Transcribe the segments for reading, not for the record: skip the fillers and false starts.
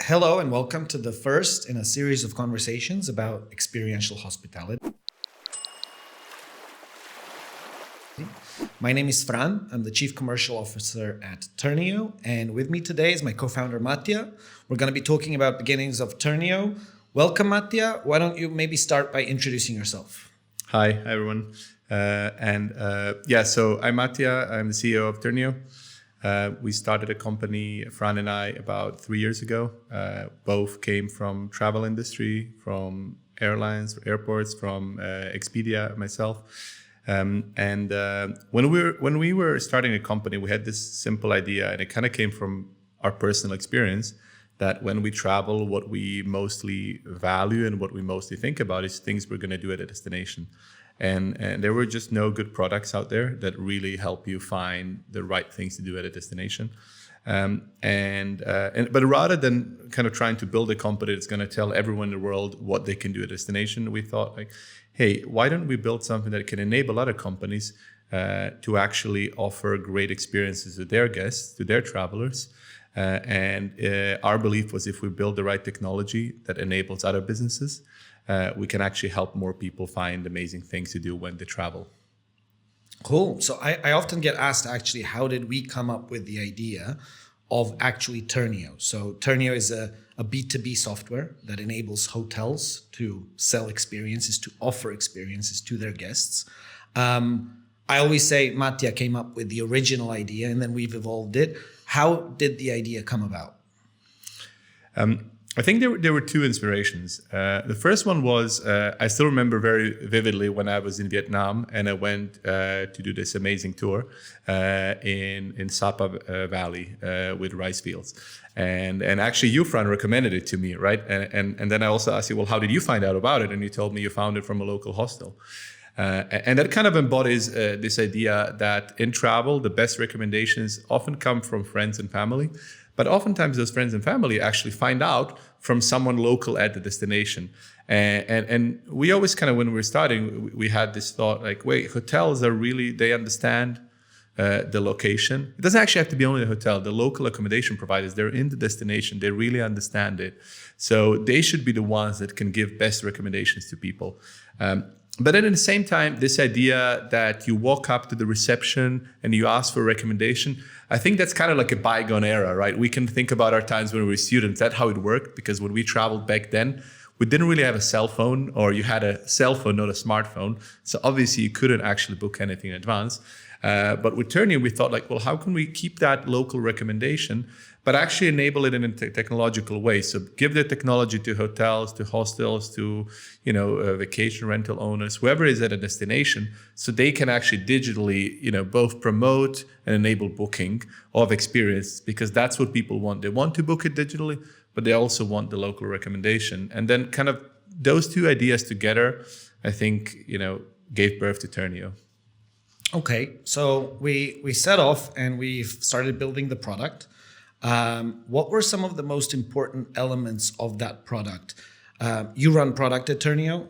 Hello and welcome to the first in a series of conversations about experiential hospitality. My name is Fran. I'm the Chief Commercial Officer at Turneo, and with me today is my co-founder Matija. We're going to be talking about beginnings of Turneo. Welcome, Matija. Why don't you maybe start by introducing yourself? Hi, everyone. So I'm Matija. I'm the CEO of Turneo. We started a company, Fran and I, about 3 years ago. Both came from travel industry, from airlines, airports, from Expedia, myself. When we were starting a company, we had this simple idea, and it kind of came from our personal experience, that when we travel, what we mostly value and what we mostly think about is things we're going to do at a destination. And there were just no good products out there that really help you find the right things to do at a destination. But rather than kind of trying to build a company that's going to tell everyone in the world what they can do at a destination, we thought, like, hey, why don't we build something that can enable other companies to actually offer great experiences to their guests, to their travelers. Our belief was, if we build the right technology that enables other businesses, we can actually help more people find amazing things to do when they travel. Cool. So I often get asked, actually, how did we come up with the idea of actually Turneo? So Turneo is a B2B software that enables hotels to sell experiences, to offer experiences to their guests. I always say Matija came up with the original idea and then we've evolved it. How did the idea come about? I think there were two inspirations. The first one was, I still remember very vividly when I was in Vietnam and I went to do this amazing tour in Sapa Valley with rice fields. And actually you, Fran, recommended it to me, right? And then I also asked you, well, how did you find out about it? And you told me you found it from a local hostel. And that kind of embodies this idea that in travel, the best recommendations often come from friends and family. But oftentimes those friends and family actually find out from someone local at the destination. And we always kind of, when we were starting, we had this thought like, wait, hotels are really, they understand the location. It doesn't actually have to be only a hotel. The local accommodation providers, they're in the destination. They really understand it. So they should be the ones that can give best recommendations to people. But then at the same time, this idea that you walk up to the reception and you ask for a recommendation, I think that's kind of like a bygone era, right? We can think about our times when we were students. That's how it worked, because when we traveled back then, we didn't really have a cell phone, or you had a cell phone, not a smartphone. So obviously you couldn't actually book anything in advance. But with Turneo, we thought like, well, how can we keep that local recommendation, but actually enable it in a technological way? So give the technology to hotels, to hostels, to vacation rental owners, whoever is at a destination, so they can actually digitally, both promote and enable booking of experience, because that's what people want. They want to book it digitally, but they also want the local recommendation. And then kind of those two ideas together, I think, gave birth to Turneo. Okay, so we set off and we've started building the product. What were some of the most important elements of that product? You run product at Turneo,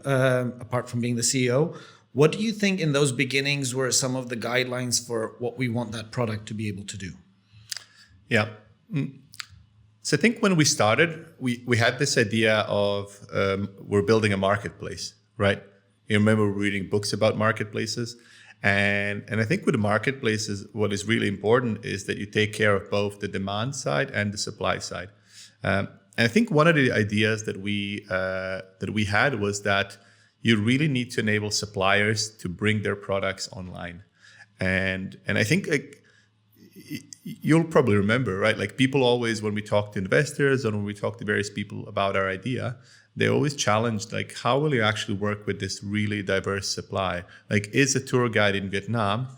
apart from being the CEO. What do you think in those beginnings were some of the guidelines for what we want that product to be able to do? Yeah. So I think when we started, we had this idea of we're building a marketplace, right? You remember reading books about marketplaces? And I think with the marketplaces, what is really important is that you take care of both the demand side and the supply side. And I think one of the ideas that we had was that you really need to enable suppliers to bring their products online. And I think you'll probably remember, right? Like people always, when we talk to investors and when we talk to various people about our idea, they always challenged, like, how will you actually work with this really diverse supply? Like, is a tour guide in Vietnam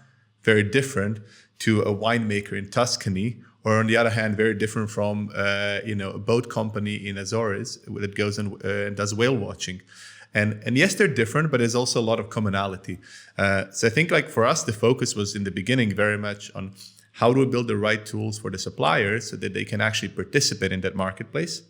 very different to a winemaker in Tuscany, or on the other hand, very different from a boat company in Azores that goes and does whale watching? And yes, they're different, but there's also a lot of commonality. So I think, like, for us, the focus was in the beginning very much on how do we build the right tools for the suppliers so that they can actually participate in that marketplace.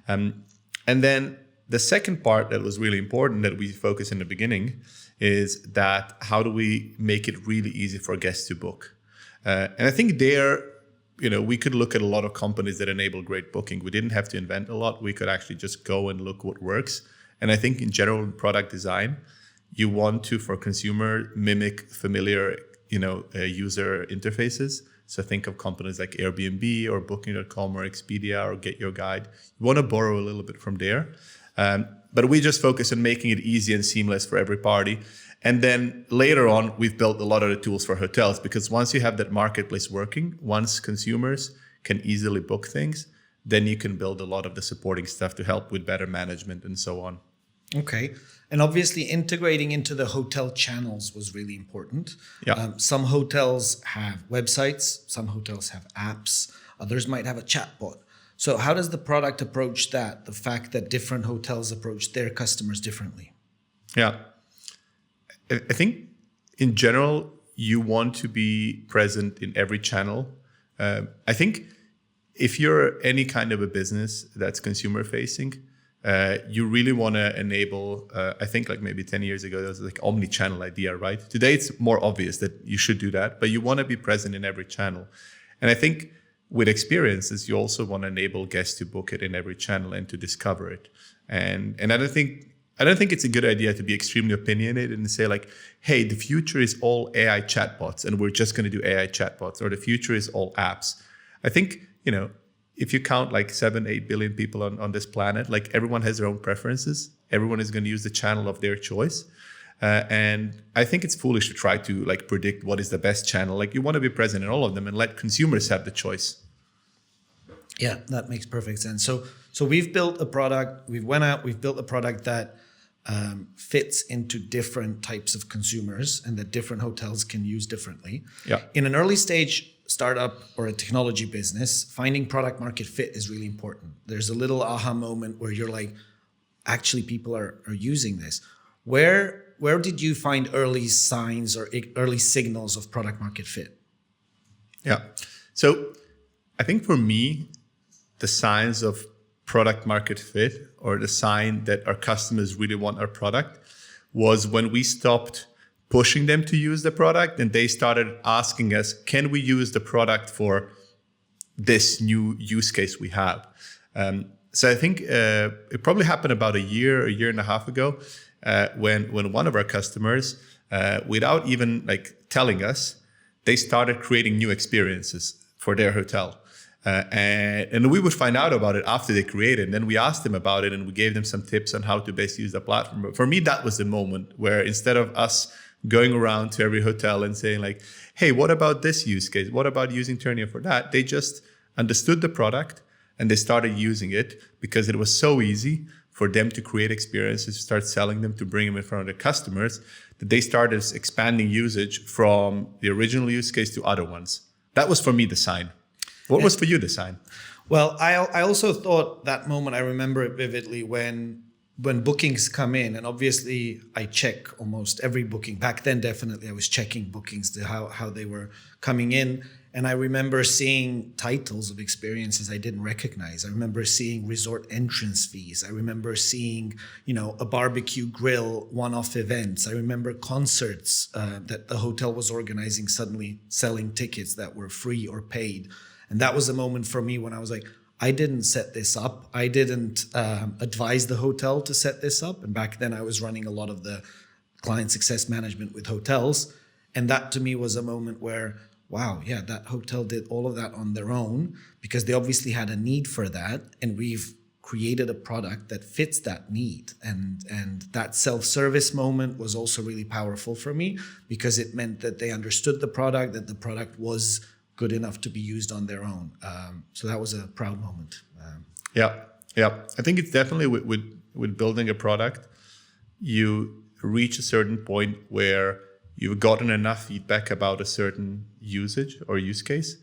And then the second part that was really important that we focused in the beginning is that how do we make it really easy for guests to book? And I think there we could look at a lot of companies that enable great booking. We didn't have to invent a lot. We could actually just go and look what works. And I think in general, in product design, you want to, for consumer, mimic familiar, user interfaces. So think of companies like Airbnb or Booking.com or Expedia or Get Your Guide. You want to borrow a little bit from there. But we just focus on making it easy and seamless for every party. And then later on, we've built a lot of the tools for hotels, because once you have that marketplace working, once consumers can easily book things, then you can build a lot of the supporting stuff to help with better management and so on. Okay. And obviously integrating into the hotel channels was really important. Yeah. Some hotels have websites, some hotels have apps, others might have a chatbot. So how does the product approach that, the fact that different hotels approach their customers differently? Yeah. I think in general, you want to be present in every channel. I think if you're any kind of a business that's consumer facing, you really want to enable, I think like maybe 10 years ago, there was like omni-channel idea, right? Today, it's more obvious that you should do that, but you want to be present in every channel. And I think with experiences, you also want to enable guests to book it in every channel and to discover it. And I don't think it's a good idea to be extremely opinionated and say like, hey, the future is all AI chatbots and we're just going to do AI chatbots, or the future is all apps. I think, if you count like 7-8 billion people on this planet, like everyone has their own preferences. Everyone is going to use the channel of their choice. And I think it's foolish to try to like predict what is the best channel. Like you want to be present in all of them and let consumers have the choice. Yeah, that makes perfect sense. So we've built a product, we've built a product that fits into different types of consumers and that different hotels can use differently. Yeah. In an early stage startup or a technology business, finding product market fit is really important. There's a little aha moment where you're like, actually people are using this. Where did you find early signs or early signals of product market fit? Yeah. So I think for me, the signs of product market fit, or the sign that our customers really want our product, was when we stopped pushing them to use the product and they started asking us, can we use the product for this new use case we have? So I think it probably happened about a year and a half ago, when one of our customers, without even like telling us, they started creating new experiences for their hotel. And we would find out about it after they created, and then we asked them about it and we gave them some tips on how to best use the platform. But for me, that was the moment where instead of us going around to every hotel and saying like, hey, what about this use case? What about using Turneo for that? They just understood the product and they started using it because it was so easy for them to create experiences, to start selling them, to bring them in front of the customers, that they started expanding usage from the original use case to other ones. That was for me the sign. What was for you the sign? Well, I also thought that moment, I remember it vividly when bookings come in, and obviously I check almost every booking. Back then, definitely I was checking bookings to how they were coming in. And I remember seeing titles of experiences I didn't recognize. I remember seeing resort entrance fees. I remember seeing, a barbecue grill, one-off events. I remember concerts that the hotel was organizing, suddenly selling tickets that were free or paid. And that was a moment for me when I was like, I didn't set this up. I didn't advise the hotel to set this up. And back then I was running a lot of the client success management with hotels. And that to me was a moment where, wow, yeah, that hotel did all of that on their own because they obviously had a need for that. And we've created a product that fits that need. And that self-service moment was also really powerful for me because it meant that they understood the product, that the product was good enough to be used on their own. So that was a proud moment. Yeah. I think it's definitely with building a product, you reach a certain point where you've gotten enough feedback about a certain usage or use case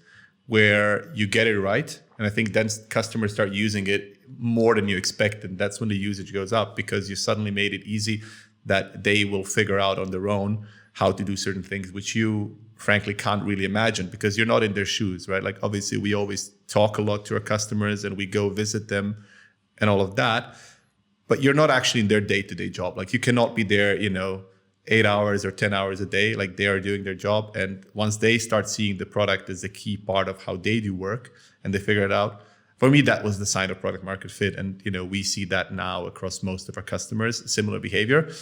where you get it right. And I think then customers start using it more than you expected. That's when the usage goes up because you suddenly made it easy that they will figure out on their own how to do certain things, which you frankly can't really imagine because you're not in their shoes, right? Like obviously we always talk a lot to our customers and we go visit them and all of that, but you're not actually in their day-to-day job. Like you cannot be there, 8 hours or 10 hours a day, like they are doing their job. And once they start seeing the product as a key part of how they do work and they figure it out, for me, that was the sign of product market fit. And, we see that now across most of our customers, similar behavior.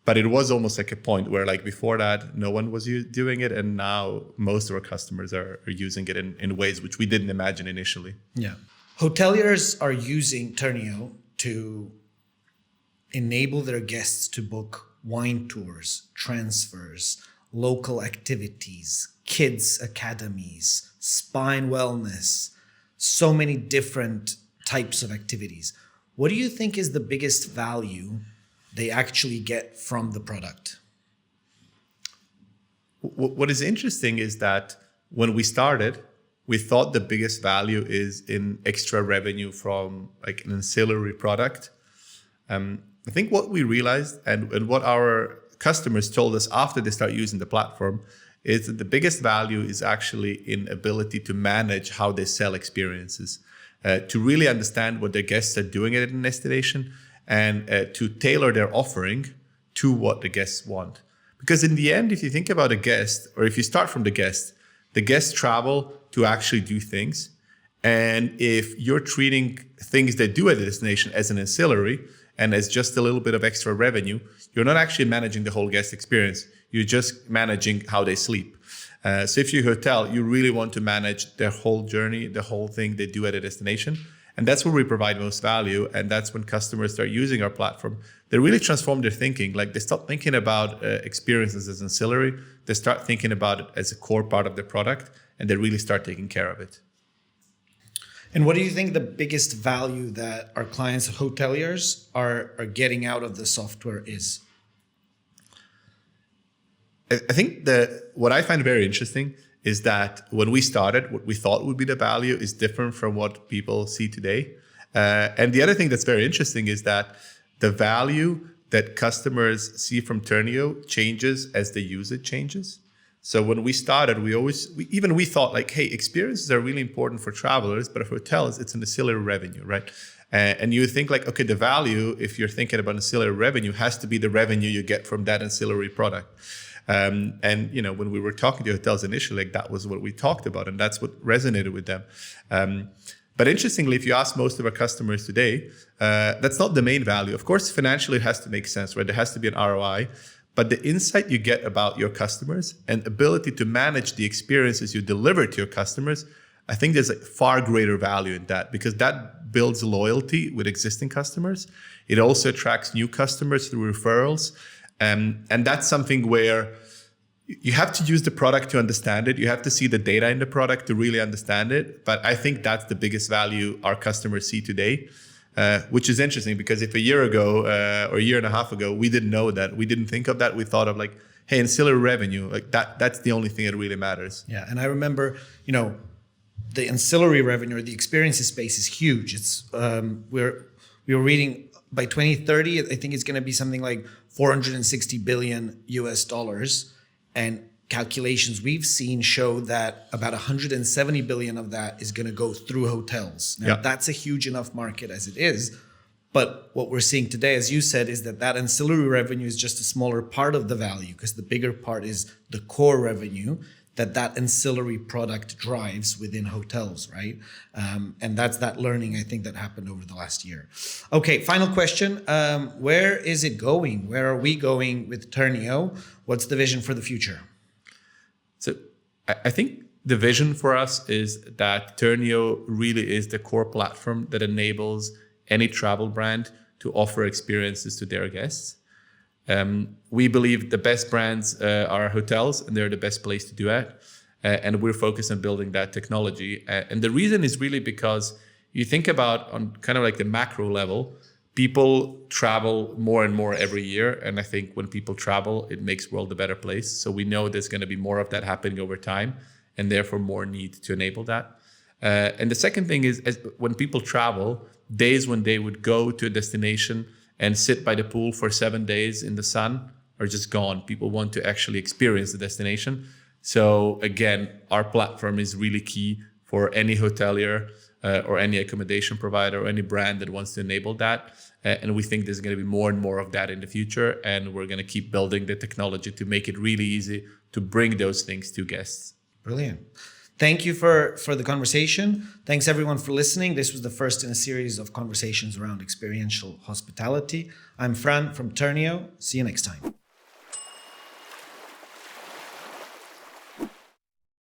But it was almost like a point where, like, before that, no one was doing it. And now most of our customers are using it in ways which we didn't imagine initially. Yeah. Hoteliers are using Turneo to enable their guests to book wine tours, transfers, local activities, kids academies, spa and wellness, so many different types of activities. What do you think is the biggest value they actually get from the product? What is interesting is that when we started, we thought the biggest value is in extra revenue from like an ancillary product. I think what we realized and what our customers told us after they start using the platform is that the biggest value is actually in ability to manage how they sell experiences, to really understand what their guests are doing at a destination, and to tailor their offering to what the guests want. Because in the end, if you think about a guest, or if you start from the guests travel to actually do things. And if you're treating things they do at the destination as an ancillary and as just a little bit of extra revenue, you're not actually managing the whole guest experience. You're just managing how they sleep. So if you're a hotel, you really want to manage their whole journey, the whole thing they do at a destination. And that's where we provide most value. And that's when customers start using our platform. They really transform their thinking. Like, they stop thinking about experiences as ancillary. They start thinking about it as a core part of the product, and they really start taking care of it. And what do you think the biggest value that our clients, hoteliers, are getting out of the software is? I think what I find very interesting is that when we started, what we thought would be the value is different from what people see today. And the other thing that's very interesting is that the value that customers see from Turneo changes as the usage changes. So when we started, we thought like, hey, experiences are really important for travelers, but for hotels, it's an ancillary revenue, right? And you think like, okay, the value, if you're thinking about ancillary revenue, has to be the revenue you get from that ancillary product. And when we were talking to hotels initially, like, that was what we talked about, and that's what resonated with them. But interestingly, if you ask most of our customers today, that's not the main value. Of course, financially, it has to make sense, right? There has to be an ROI. But the insight you get about your customers and ability to manage the experiences you deliver to your customers, I think there's a far greater value in that, because that builds loyalty with existing customers. It also attracts new customers through referrals. And that's something where you have to use the product to understand it. You have to see the data in the product to really understand it. But I think that's the biggest value our customers see today. Which is interesting, because if a year ago or a year and a half ago, we didn't know that, we didn't think of that, we thought of like, hey, ancillary revenue, like that's the only thing that really matters. Yeah, and I remember, the ancillary revenue or the experiences space is huge. It's we were reading by 2030, I think it's going to be something like $460 billion US, and calculations we've seen show that about 170 billion of that is going to go through hotels. Now, that's a huge enough market as it is. But what we're seeing today, as you said, is that ancillary revenue is just a smaller part of the value, because the bigger part is the core revenue that ancillary product drives within hotels, right? And that's that learning, I think, that happened over the last year. Okay, final question. Where is it going? Where are we going with Turneo? What's the vision for the future? So I think the vision for us is that Turneo really is the core platform that enables any travel brand to offer experiences to their guests. We believe the best brands are hotels, and they're the best place to do it. And we're focused on building that technology. And the reason is really because you think about, on kind of like the macro level, people travel more and more every year. And I think when people travel, it makes the world a better place. So we know there's going to be more of that happening over time, and therefore more need to enable that. And the second thing is, when people travel, days when they would go to a destination and sit by the pool for 7 days in the sun are just gone. People want to actually experience the destination. So again, our platform is really key for any hotelier or any accommodation provider or any brand that wants to enable that. And we think there's going to be more and more of that in the future. And we're going to keep building the technology to make it really easy to bring those things to guests. Brilliant. Thank you for the conversation. Thanks everyone for listening. This was the first in a series of conversations around experiential hospitality. I'm Fran from Turneo. See you next time.